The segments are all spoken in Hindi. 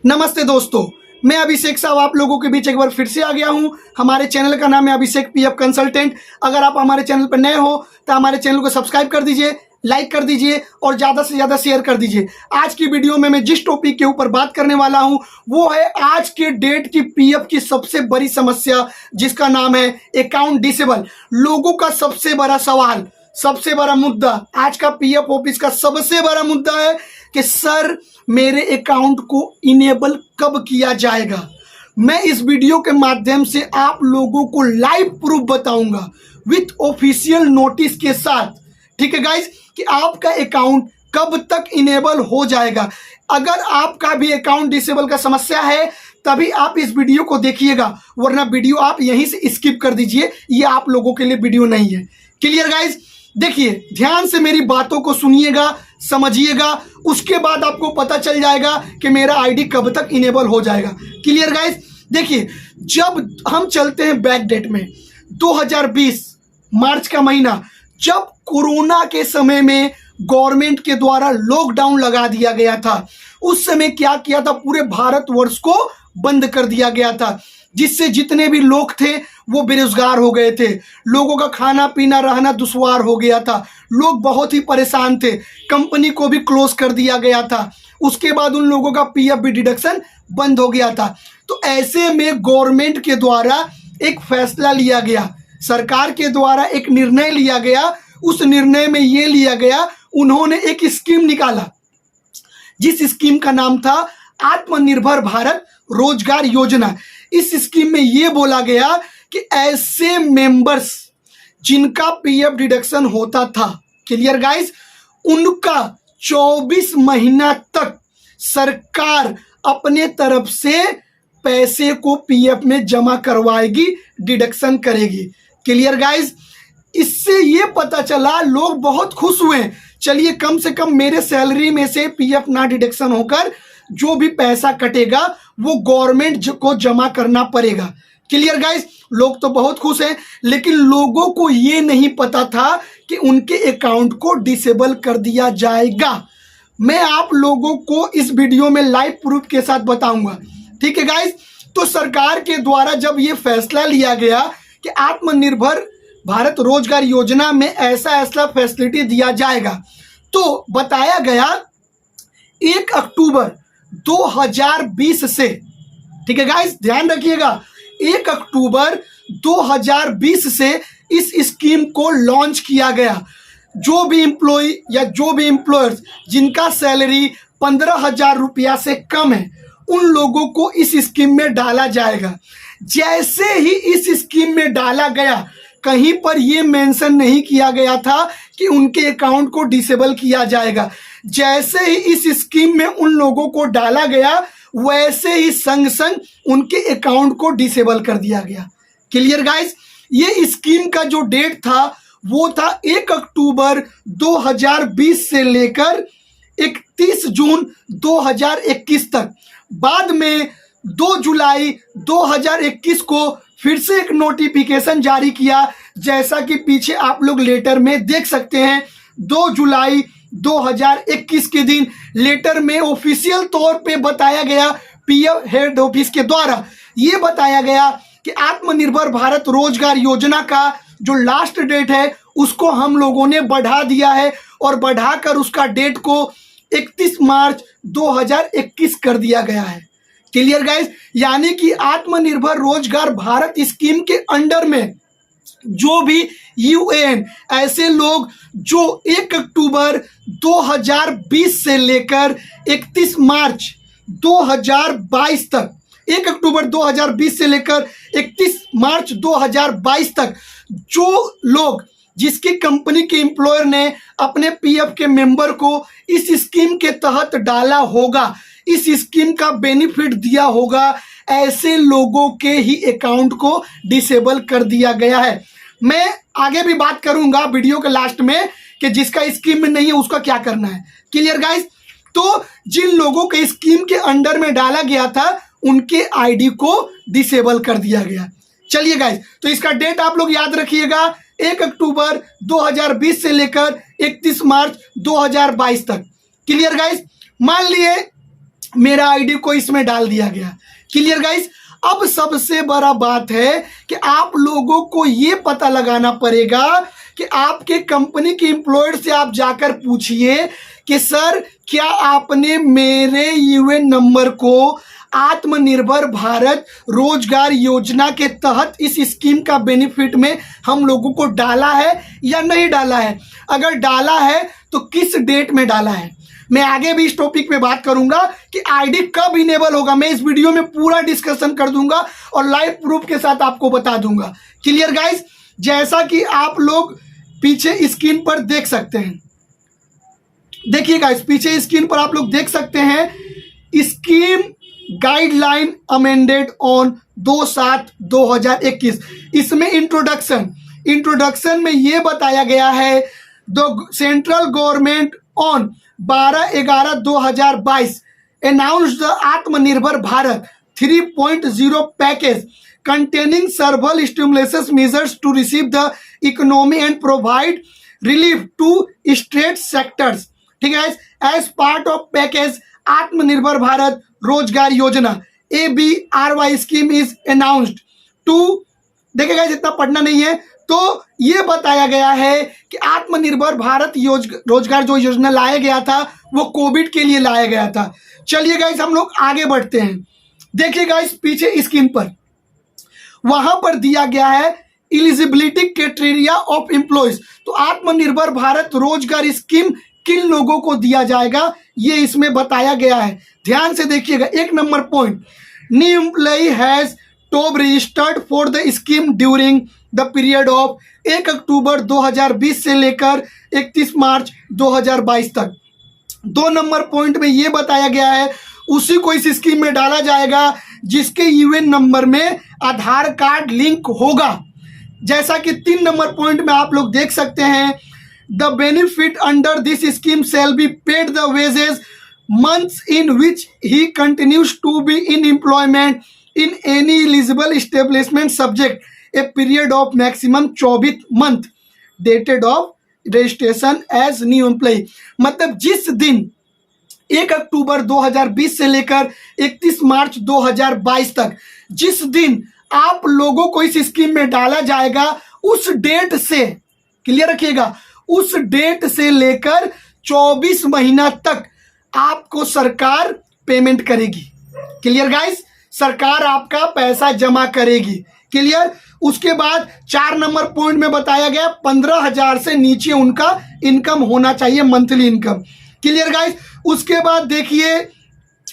नमस्ते दोस्तों, मैं अभिषेक साहब आप लोगों के बीच एक बार फिर से आ गया हूं। हमारे चैनल का नाम है अभिषेक पीएफ कंसल्टेंट। अगर आप हमारे चैनल पर नए हो तो हमारे चैनल को सब्सक्राइब कर दीजिए, लाइक कर दीजिए और ज़्यादा से ज़्यादा शेयर कर दीजिए। आज की वीडियो में मैं जिस टॉपिक के ऊपर बात करने वाला हूं वो है आज के डेट की पीएफ की सबसे बड़ी समस्या, जिसका नाम है अकाउंट डिसेबल। लोगों का सबसे बड़ा सवाल, सबसे बड़ा मुद्दा, आज का पीएफ ऑफिस का सबसे बड़ा मुद्दा है कि सर मेरे अकाउंट को इनेबल कब किया जाएगा। मैं इस वीडियो के माध्यम से आप लोगों को लाइव प्रूफ बताऊंगा विथ ऑफिशियल नोटिस के साथ, ठीक है गाइज, कि आपका अकाउंट कब तक इनेबल हो जाएगा। अगर आपका भी अकाउंट डिसेबल का समस्या है तभी आप इस वीडियो को देखिएगा, वरना वीडियो आप यहीं से स्किप कर दीजिए। ये आप लोगों के लिए वीडियो नहीं है। Clear guys? देखिए, ध्यान से मेरी बातों को सुनिएगा, समझिएगा, उसके बाद आपको पता चल जाएगा कि मेरा आईडी कब तक इनेबल हो जाएगा। Clear guys? देखिए, जब हम चलते हैं बैक डेट में 2020 मार्च का महीना, जब कोरोना के समय में गवर्नमेंट के द्वारा लॉकडाउन लगा दिया गया था, उस समय क्या किया था, पूरे भारतवर्ष को बंद कर दिया गया था, जिससे जितने भी लोग थे वो बेरोजगार हो गए थे। लोगों का खाना पीना रहना दुश्वार हो गया था, लोग बहुत ही परेशान थे, कंपनी को भी क्लोज कर दिया गया था। उसके बाद उन लोगों का पीएफ भी डिडक्शन बंद हो गया था। तो ऐसे में गवर्नमेंट के द्वारा एक फैसला लिया गया, सरकार के द्वारा एक निर्णय लिया गया। उस निर्णय में ये लिया गया, उन्होंने एक स्कीम निकाला जिस स्कीम का नाम था आत्मनिर्भर भारत रोजगार योजना। इस स्कीम में ये बोला गया कि ऐसे मेंबर्स जिनका पीएफ डिडक्शन होता था, क्लियर गाइस, उनका 24 महीना तक सरकार अपने तरफ से पैसे को पीएफ में जमा करवाएगी, डिडक्शन करेगी। Clear guys? इससे ये पता चला, लोग बहुत खुश हुए, चलिए कम से कम मेरे सैलरी में से पीएफ ना डिडक्शन होकर जो भी पैसा कटेगा वो गवर्नमेंट को जमा करना पड़ेगा। Clear guys? लोग तो बहुत खुश हैं, लेकिन लोगों को ये नहीं पता था कि उनके अकाउंट को डिसेबल कर दिया जाएगा। मैं आप लोगों को इस वीडियो में लाइव प्रूफ के साथ बताऊंगा, ठीक है गाइस? तो सरकार के द्वारा जब ये फैसला लिया गया कि आत्मनिर्भर भारत रोजगार योजना में ऐसा ऐसा फैसिलिटी दिया जाएगा, तो बताया गया 1 अक्टूबर 2020 से, ठीक है गाइस, ध्यान रखिएगा, 1 अक्टूबर 2020 से इस स्कीम को लॉन्च किया गया। जो भी एम्प्लॉय या जो भी एम्प्लॉयर्स जिनका सैलरी 15,000 रुपया से कम है, उन लोगों को इस स्कीम में डाला जाएगा। जैसे ही इस स्कीम में डाला गया, कहीं पर यह मेंशन नहीं किया गया था कि उनके अकाउंट को डिसेबल किया जाएगा। जैसे ही इस स्कीम में उन लोगों को डाला गया, वैसे ही संग संग उनके अकाउंट को डिसेबल कर दिया गया। Clear guys? ये स्कीम का जो डेट था वो था 1 अक्टूबर 2020 से लेकर 31 जून 2021 तक। बाद में 2 जुलाई 2021 को फिर से एक नोटिफिकेशन जारी किया, जैसा कि पीछे आप लोग लेटर में देख सकते हैं। 2 जुलाई 2021 के दिन लेटर में ऑफिशियल तौर पे बताया गया, पीएफ हेड ऑफिस के द्वारा ये बताया गया कि आत्मनिर्भर भारत रोजगार योजना का जो लास्ट डेट है उसको हम लोगों ने बढ़ा दिया है, और बढ़ाकर उसका डेट को 31 मार्च 2021 कर दिया गया है। Clear guys? यानी कि आत्मनिर्भर रोजगार भारत स्कीम के अंडर में जो भी यूएएन ऐसे लोग जो 1 अक्टूबर 2020 से लेकर 31 मार्च 2022 तक, 1 अक्टूबर 2020 से लेकर 31 मार्च 2022 तक जो लोग जिसकी कंपनी के एम्प्लॉयर ने अपने पीएफ के मेंबर को इस स्कीम के तहत डाला होगा, इस स्कीम का बेनिफिट दिया होगा, ऐसे लोगों के ही अकाउंट को डिसेबल कर दिया गया है। मैं आगे भी बात करूंगा वीडियो के लास्ट में कि जिसका स्कीम में नहीं है उसका क्या करना है। Clear guys? तो जिन लोगों के स्कीम के अंडर में डाला गया था उनके आईडी को डिसेबल कर दिया गया। चलिए गाइस, तो इसका डेट आप लोग याद रखिएगा, 1 अक्टूबर 2020 से लेकर 31 मार्च 2022 तक। Clear guys? मान लिए मेरा आईडी को इसमें डाल दिया गया। Clear guys. अब सबसे बड़ा बात है कि आप लोगों को ये पता लगाना पड़ेगा कि आपके कंपनी के एम्प्लॉयर से आप जाकर पूछिए कि सर क्या आपने मेरे यूएन नंबर को आत्मनिर्भर भारत रोजगार योजना के तहत इस स्कीम का बेनिफिट में हम लोगों को डाला है या नहीं डाला है। अगर डाला है तो किस डेट में डाला है। मैं आगे भी इस टॉपिक पे बात करूंगा कि आईडी कब इनेबल होगा। मैं इस वीडियो में पूरा डिस्कशन कर दूंगा और लाइव प्रूफ के साथ आपको बता दूंगा। Clear guys. जैसा कि आप लोग पीछे स्क्रीन पर देख सकते हैं, देखिए गाइस, पीछे स्क्रीन पर आप लोग देख सकते हैं स्कीम गाइडलाइन अमेंडेड ऑन 2/7/2021। इसमें इंट्रोडक्शन में यह बताया गया है the central government on 12/11/2022 announced the आत्मनिर्भर Bharat 3.0 package containing several stimulus measures to receive the economy and provide relief to state sectors। ठीक है, as part of पैकेज आत्मनिर्भर Bharat Rozgar Yojana ABRY scheme is announced to. देखिएगा, इतना पढ़ना नहीं है तो ये बताया गया है कि आत्मनिर्भर भारत रोजगार जो योजना लाया गया था वो कोविड के लिए लाया गया था। चलिए गाइस हम लोग आगे बढ़ते हैं। देखिए गाइस पीछे स्क्रीन पर वहां पर दिया गया है एलिजिबिलिटी क्राइटेरिया ऑफ एम्प्लॉयज। तो आत्मनिर्भर भारत रोजगार स्कीम किन लोगों को दिया जाएगा ये इसमें बताया गया है। ध्यान से देखिएगा, 1 number point, new employ has top registered for the scheme during the period of 1 अक्टूबर 2020 से लेकर 31 मार्च 2022 तक। 2 नंबर पॉइंट में ये बताया गया है उसी को इस स्कीम में डाला जाएगा जिसके यूएन नंबर में आधार कार्ड लिंक होगा। जैसा कि 3 नंबर पॉइंट में आप लोग देख सकते हैं, the benefit under this scheme shall be paid the wages months in which he continues to be in employment in any eligible establishment subject a period of maximum 24 month dated of registration as new employee। मतलब जिस दिन 1 अक्टूबर 2020 से लेकर 31 मार्च 2022 तक जिस दिन आप लोगों को इस स्कीम में डाला जाएगा उस डेट से, क्लियर रखिएगा, उस डेट से लेकर 24 महीना तक आपको सरकार पेमेंट करेगी। क्लियर गाइस, सरकार आपका पैसा जमा करेगी। क्लियर। उसके बाद 4 नंबर पॉइंट में बताया गया 15,000 से नीचे उनका इनकम होना चाहिए, मंथली इनकम। Clear guys. उसके बाद देखिए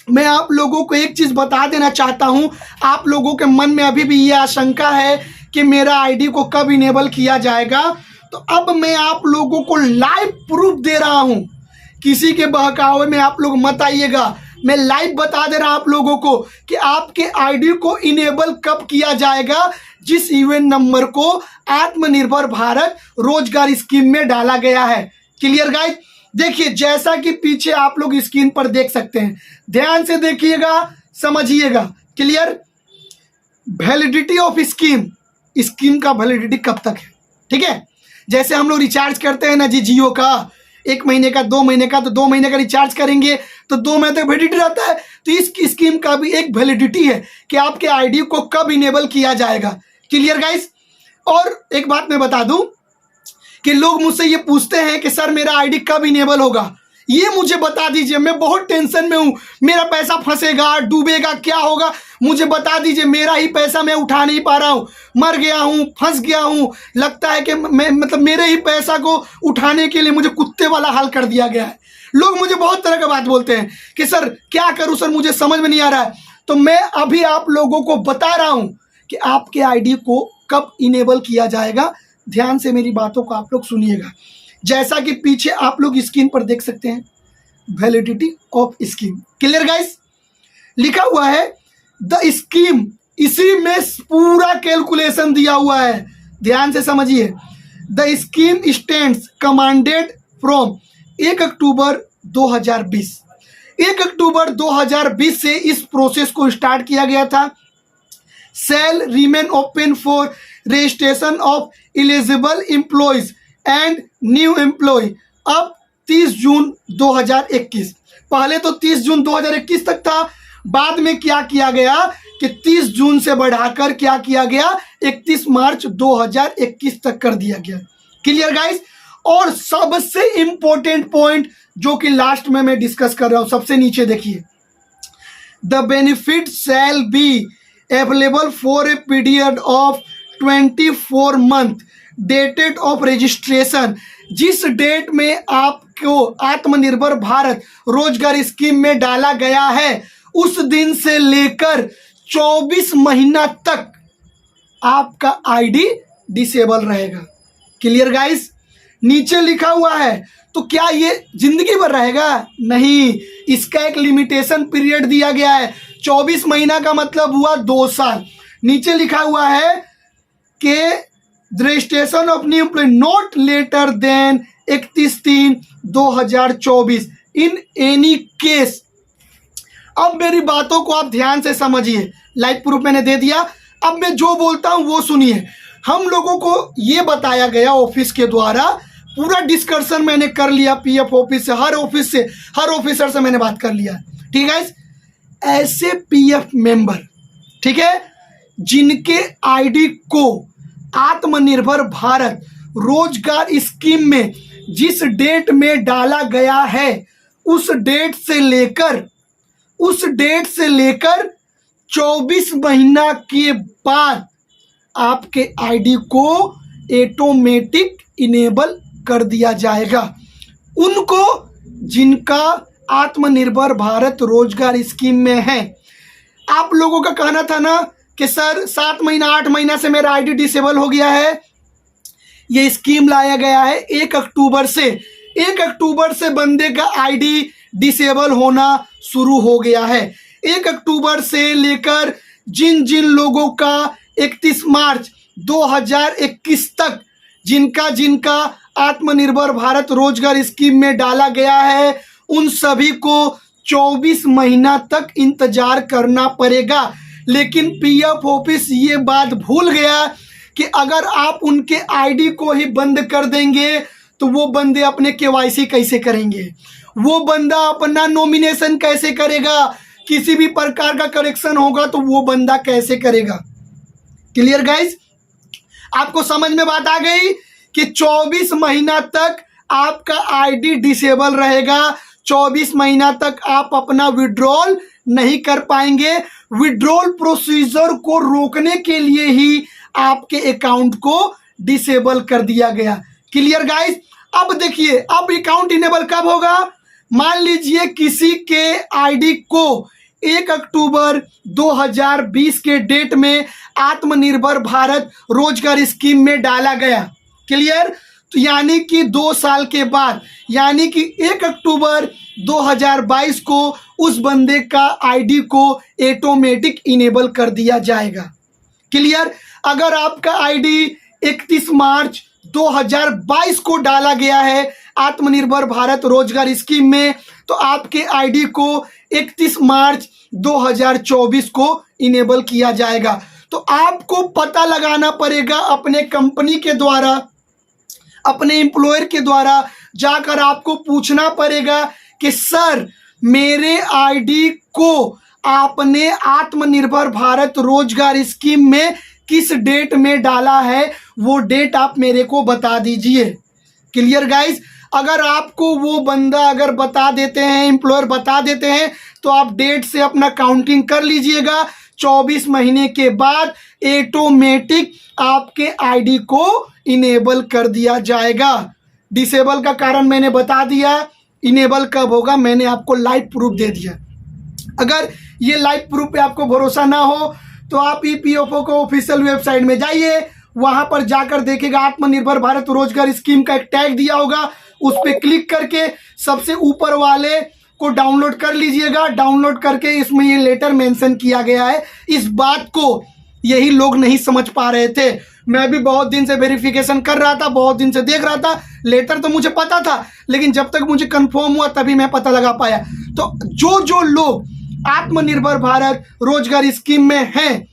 मैं आप लोगों को एक चीज बता देना चाहता हूं, आप लोगों के मन में अभी भी ये आशंका है कि मेरा आईडी को कब इनेबल किया जाएगा। तो अब मैं आप लोगों को लाइव प्रूफ दे रहा हूं, किसी के बहकावे में आप लोग मत आइएगा। मैं लाइव बता दे रहा हूं आप लोगों को कि आपके आईडी को इनेबल कब किया जाएगा जिस यूएन नंबर को आत्मनिर्भर भारत रोजगार स्कीम में डाला गया है। Clear guys. देखिए जैसा कि पीछे आप लोग स्क्रीन पर देख सकते हैं, ध्यान से देखिएगा, समझिएगा। क्लियर। वैलिडिटी ऑफ स्कीम का वैलिडिटी कब तक है। ठीक है, जैसे हम लोग रिचार्ज करते हैं ना जी जियो का, 1 महीने का, 2 महीने का, तो 2 महीने का रिचार्ज करेंगे तो 2 महीने तक वैलिडिटी रहता है। तो इस स्कीम का भी एक वैलिडिटी है कि आपके आईडी को कब इनेबल किया जाएगा। Clear guys. और एक बात मैं बता दूं कि लोग मुझसे ये पूछते हैं कि सर मेरा आईडी कब इनेबल होगा, ये मुझे बता दीजिए, मैं बहुत टेंशन में हूँ, मेरा पैसा फंसेगा, डूबेगा, क्या होगा मुझे बता दीजिए। मेरा ही पैसा मैं उठा नहीं पा रहा हूँ, मर गया हूँ, फंस गया हूँ, लगता है कि मैं मतलब मेरे ही पैसा को उठाने के लिए मुझे कुत्ते वाला हाल कर दिया गया है। लोग मुझे बहुत तरह का बात बोलते हैं कि सर क्या करूँ सर, मुझे समझ में नहीं आ रहा है। तो मैं अभी आप लोगों को बता रहा हूँ कि आपके आईडी को कब इनेबल किया जाएगा। ध्यान से मेरी बातों को आप लोग सुनिएगा। जैसा कि पीछे आप लोग स्क्रीन पर देख सकते हैं validity of scheme. Clear guys. लिखा हुआ है द स्कीम, इसी में पूरा कैलकुलेशन दिया हुआ है, ध्यान से समझिए। The scheme stands commanded from 1 अक्टूबर 2020। 1 अक्टूबर 2020 से इस प्रोसेस को स्टार्ट किया गया था। Shall remain open for registration of eligible employees and new employee अब 30 जून 2021। पहले तो 30 जून 2021 तक था, बाद में क्या किया गया कि 30 जून से बढ़ाकर क्या किया गया 31 मार्च 2021 तक कर दिया गया। Clear guys. और सबसे इंपॉर्टेंट पॉइंट जो कि लास्ट में मैं डिस्कस कर रहा हूं, सबसे नीचे देखिए, the benefit shall be available for a period of 24 month dated of registration. जिस डेट में आपको आत्मनिर्भर भारत रोजगार स्कीम में डाला गया है उस दिन से लेकर 24 महीना तक आपका आईडी डिसेबल रहेगा। Clear guys. नीचे लिखा हुआ है, तो क्या ये जिंदगी भर रहेगा? नहीं, इसका एक लिमिटेशन पीरियड दिया गया है। 24 महीना का मतलब हुआ 2 साल। नीचे लिखा हुआ है कि registration of new employee not later than 31/3/2024 in any case. अब मेरी बातों को आप ध्यान से समझिए, लाइव प्रूफ मैंने दे दिया। अब मैं जो बोलता हूं वो सुनिए। हम लोगों को ये बताया गया ऑफिस के द्वारा, पूरा डिस्कशन मैंने कर लिया पीएफ ऑफिस से, हर ऑफिसर से मैंने बात कर लिया। ठीक है, ऐसे पीएफ मेंबर, ठीक है, जिनके आईडी को आत्मनिर्भर भारत रोजगार स्कीम में जिस डेट में डाला गया है उस डेट से लेकर 24 महीना के बाद आपके आईडी को ऑटोमेटिक इनेबल कर दिया जाएगा। उनको जिनका आत्मनिर्भर भारत रोजगार स्कीम में है। आप लोगों का कहना था ना कि सर 7 महीना 8 महीना से मेरा आईडी डिसेबल हो गया है। ये स्कीम लाया गया है 1 अक्टूबर से। 1 अक्टूबर से बंदे का आईडी डिसेबल होना शुरू हो गया है। 1 अक्टूबर से लेकर जिन जिन लोगों का 31 मार्च 2021 तक जिनका आत्मनिर्भर भारत रोजगार स्कीम में डाला गया है उन सभी को 24 महीना तक इंतजार करना पड़ेगा। लेकिन पीएफ ऑफिस ये बात भूल गया कि अगर आप उनके आईडी को ही बंद कर देंगे तो वो बंदे अपने केवाईसी कैसे करेंगे, वो बंदा अपना नॉमिनेशन कैसे करेगा, किसी भी प्रकार का करेक्शन होगा तो वो बंदा कैसे करेगा। Clear guys. आपको समझ में बात आ गई कि 24 महीना तक आपका आईडी डिसेबल रहेगा। 24 महीना तक आप अपना विड्रॉल नहीं कर पाएंगे। विड्रॉल प्रोसीजर को रोकने के लिए ही आपके अकाउंट को डिसेबल कर दिया गया। Clear guys. अब देखिए, अब अकाउंट इनेबल कब होगा? मान लीजिए किसी के आईडी को 1 अक्टूबर 2020 के डेट में आत्मनिर्भर भारत रोजगार स्कीम में डाला गया। क्लियर। तो यानी कि 2 साल के बाद, यानी कि 1 अक्टूबर 2022 को उस बंदे का आईडी को ऑटोमेटिक इनेबल कर दिया जाएगा। क्लियर। अगर आपका आईडी 31 मार्च 2022 को डाला गया है आत्मनिर्भर भारत रोजगार स्कीम में, तो आपके आईडी को 31 मार्च 2024 को इनेबल किया जाएगा। तो आपको पता लगाना पड़ेगा अपने कंपनी के द्वारा, अपने एम्प्लॉयर के द्वारा जाकर आपको पूछना पड़ेगा कि सर मेरे आईडी को आपने आत्मनिर्भर भारत रोजगार स्कीम में किस डेट में डाला है, वो डेट आप मेरे को बता दीजिए। Clear guys. अगर आपको वो बंदा अगर बता देते हैं, एम्प्लॉयर बता देते हैं, तो आप डेट से अपना काउंटिंग कर लीजिएगा। 24 महीने के बाद ऑटोमेटिक आपके आईडी को इनेबल कर दिया जाएगा। डिसेबल का कारण मैंने बता दिया, इनेबल कब होगा मैंने आपको लाइव प्रूफ दे दिया। अगर ये लाइव प्रूफ पे आपको भरोसा ना हो तो आप ईपीएफओ को ऑफिशियल वेबसाइट में जाइए, वहां पर जाकर देखिएगा आत्मनिर्भर भारत रोजगार स्कीम का एक टैग दिया होगा, उस पर क्लिक करके सबसे ऊपर वाले को डाउनलोड कर लीजिएगा। डाउनलोड करके इसमें ये लेटर मेंशन किया गया है। इस बात को यही लोग नहीं समझ पा रहे थे। मैं भी बहुत दिन से वेरिफिकेशन कर रहा था, बहुत दिन से देख रहा था। लेटर तो मुझे पता था, लेकिन जब तक मुझे कंफर्म हुआ तभी मैं पता लगा पाया। तो जो लोग आत्मनिर्भर भारत रोजगार स्कीम में हैं,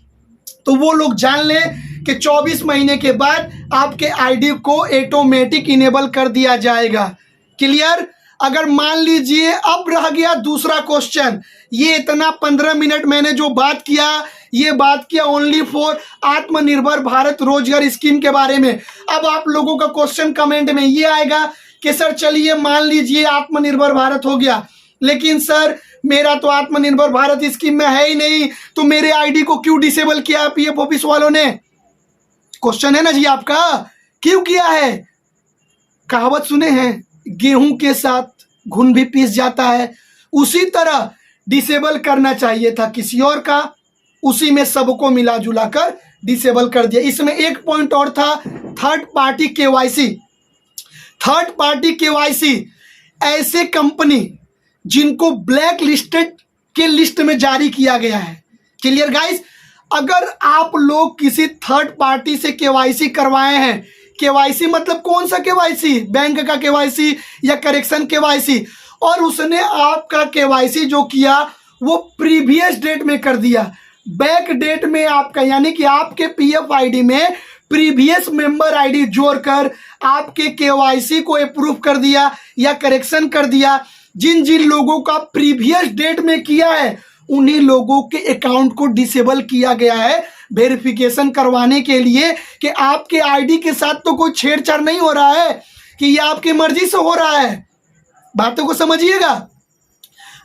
तो वो लोग जान लें कि 24 महीने के बाद आपके आईडी को ऑटोमेटिक इनेबल कर दिया जाएगा। क्लियर। अगर मान लीजिए अब रह गया दूसरा क्वेश्चन, ये इतना 15 मिनट मैंने जो बात किया, ये बात किया ओनली फॉर आत्मनिर्भर भारत रोजगार स्कीम के बारे में। अब आप लोगों का क्वेश्चन कमेंट में ये आएगा कि सर चलिए मान लीजिए आत्मनिर्भर भारत हो गया, लेकिन सर मेरा तो आत्मनिर्भर भारत स्कीम में है ही नहीं, तो मेरे आईडी को क्यों डिसेबल किया पीएफ ऑफिस वालों ने? क्वेश्चन है ना जी आपका, क्यों किया है? कहावत सुने हैं, गेहूं के साथ घुन भी पीस जाता है, उसी तरह डिसेबल करना चाहिए था किसी और का, उसी में सबको मिला जुला कर डिसेबल कर दिया। इसमें एक पॉइंट और था, third party KYC. Third party KYC ऐसे कंपनी जिनको ब्लैक लिस्टेड के लिस्ट में जारी किया गया है। Clear guys? अगर आप लोग किसी थर्ड पार्टी से केवाईसी करवाए हैं, केवाईसी मतलब कौन सा केवाईसी? बैंक का केवाईसी या करेक्शन केवाईसी, और उसने आपका केवाईसी जो किया वो प्रीवियस डेट में कर दिया, बैक डेट में आपका, यानी कि आपके पीएफ आईडी में प्रीवियस मेंबर आईडी जोड़कर आपके केवाईसी को अप्रूव कर दिया या करेक्शन कर दिया। जिन जिन लोगों का प्रीवियस डेट में किया है उन्हीं लोगों के अकाउंट को डिसेबल किया गया है वेरिफिकेशन करवाने के लिए कि आपके आईडी के साथ तो कोई छेड़छाड़ नहीं हो रहा है, कि ये आपकी मर्जी से हो रहा है। बातों को समझिएगा।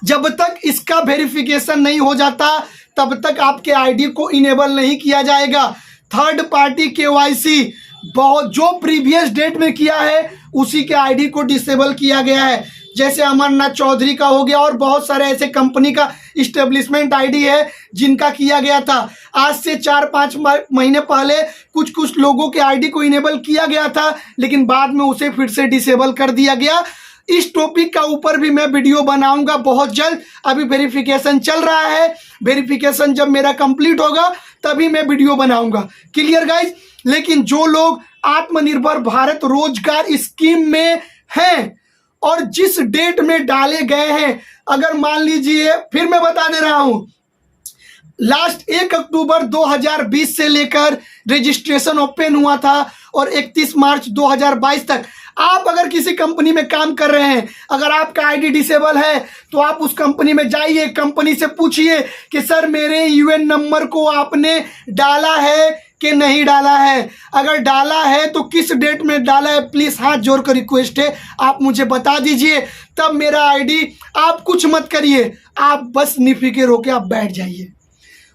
जब तक इसका वेरिफिकेशन नहीं हो जाता तब तक आपके आईडी को इनेबल नहीं किया जाएगा। थर्ड पार्टी केवाईसी बहुत जो प्रीवियस डेट में किया है उसी के आईडी को डिसेबल किया गया है। जैसे अमरनाथ चौधरी का हो गया, और बहुत सारे ऐसे कंपनी का इस्टेब्लिशमेंट आईडी है जिनका किया गया था। आज से 4-5 महीने पहले कुछ कुछ लोगों के आईडी को इनेबल किया गया था, लेकिन बाद में उसे फिर से डिसेबल कर दिया गया। इस टॉपिक का ऊपर भी मैं वीडियो बनाऊंगा बहुत जल्द। अभी वेरिफिकेशन चल रहा है, वेरिफिकेशन जब मेरा कंप्लीट होगा तभी मैं वीडियो बनाऊंगा। Clear guys? लेकिन जो लोग आत्मनिर्भर भारत रोजगार स्कीम में हैं और जिस डेट में डाले गए हैं, अगर मान लीजिए, फिर मैं बता दे रहा हूं, लास्ट 1 अक्टूबर 2020 से लेकर रजिस्ट्रेशन ओपन हुआ था और 31 मार्च 2022 तक आप अगर किसी कंपनी में काम कर रहे हैं, अगर आपका आईडी डिसेबल है तो आप उस कंपनी में जाइए, कंपनी से पूछिए कि सर मेरे यूएन नंबर को आपने डाला है कि नहीं डाला है। अगर डाला है तो किस डेट में डाला है, प्लीज़ हाथ जोड़कर रिक्वेस्ट है आप मुझे बता दीजिए, तब मेरा आईडी। आप कुछ मत करिए, आप बस निफिकिर होकर आप बैठ जाइए।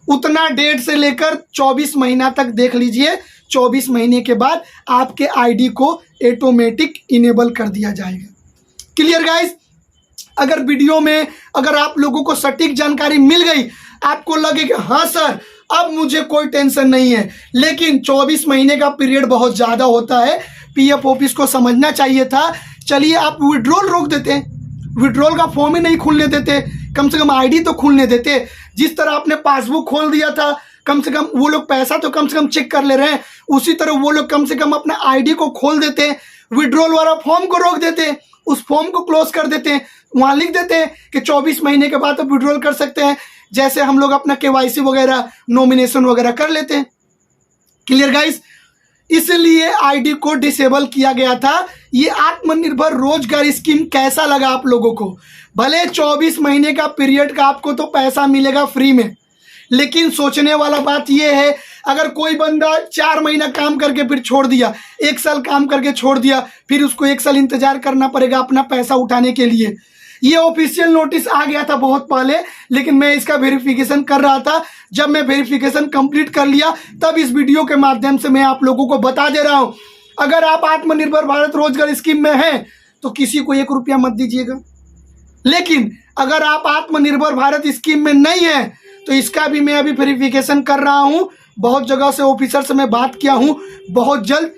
उतना डेट से लेकर 24 महीना तक देख लीजिए, 24 महीने के बाद आपके आईडी को ऑटोमेटिक इनेबल कर दिया जाएगा। Clear guys? अगर वीडियो में अगर आप लोगों को सटीक जानकारी मिल गई, आपको लगे कि हाँ सर अब मुझे कोई टेंशन नहीं है, लेकिन 24 महीने का पीरियड बहुत ज़्यादा होता है, पीएफ ऑफिस को समझना चाहिए था। चलिए आप विड्रॉल रोक देते, विड्रॉल का फॉर्म ही नहीं खुलने देते, कम से कम आईडी तो खुलने देते। जिस तरह आपने पासबुक खोल दिया था, कम से कम वो लोग पैसा तो कम से कम चेक कर ले रहे हैं, उसी तरह वो लोग कम से कम अपना आईडी को खोल देते, विड्रॉल वाला फॉर्म को रोक देते, उस फॉर्म को क्लोज कर देते, वहाँ लिख देते कि 24 महीने के बाद आप विड्रॉल कर सकते हैं, जैसे हम लोग अपना केवाईसी वगैरह नॉमिनेशन वगैरह कर लेते हैं। Clear guys? इसलिए आईडी को डिसेबल किया गया था। ये आत्मनिर्भर रोजगार स्कीम कैसा लगा आप लोगों को? भले 24 महीने का पीरियड का आपको तो पैसा मिलेगा फ्री में, लेकिन सोचने वाला बात यह है, अगर कोई बंदा 4 महीना काम करके फिर छोड़ दिया, 1 साल काम करके छोड़ दिया, फिर उसको 1 साल इंतजार करना पड़ेगा अपना पैसा उठाने के लिए। ये ऑफिशियल नोटिस आ गया था बहुत पहले, लेकिन मैं इसका वेरिफिकेशन कर रहा था। जब मैं वेरिफिकेशन कंप्लीट कर लिया तब इस वीडियो के माध्यम से मैं आप लोगों को बता दे रहा हूं, अगर आप आत्मनिर्भर भारत रोजगार स्कीम में हैं तो किसी को 1 रुपया मत दीजिएगा। लेकिन अगर आप आत्मनिर्भर भारत स्कीम में नहीं है तो इसका भी मैं अभी वेरिफिकेशन कर रहा हूं, बहुत जगह से ऑफिसर से मैं बात किया हूं, बहुत जल्द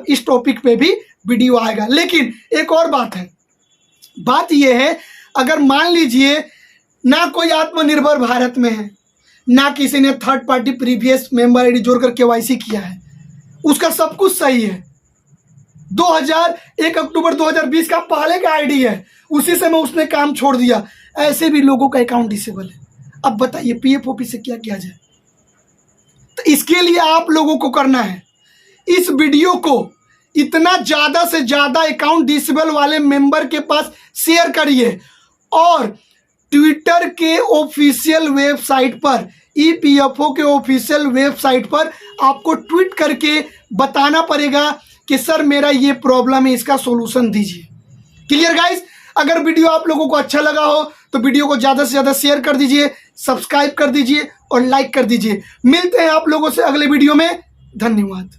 इस टॉपिक पे भी वीडियो आएगा। लेकिन एक और बात है, बात यह है, अगर मान लीजिए ना कोई आत्मनिर्भर भारत में है, ना किसी ने third party previous member ID जोड़कर केवाईसी किया है, उसका सब कुछ सही है, 1 अक्टूबर 2020 का पहले का आईडी है, उसी समय उसने काम छोड़ दिया, ऐसे भी लोगों का अकाउंट डिसेबल है। अब बताइए पीएफ ऑफिस से क्या किया जाए? तो इसके लिए आप लोगों को करना है, इस वीडियो को इतना ज़्यादा से ज़्यादा अकाउंट डिसेबल वाले मेंबर के पास शेयर करिए और ट्विटर के ऑफिशियल वेबसाइट पर, ईपीएफओ के ऑफिशियल वेबसाइट पर आपको ट्वीट करके बताना पड़ेगा कि सर मेरा ये प्रॉब्लम है, इसका सॉल्यूशन दीजिए। Clear guys? अगर वीडियो आप लोगों को अच्छा लगा हो तो वीडियो को ज़्यादा से ज़्यादा शेयर कर दीजिए, सब्सक्राइब कर दीजिए और लाइक कर दीजिए। मिलते हैं आप लोगों से अगले वीडियो में। धन्यवाद।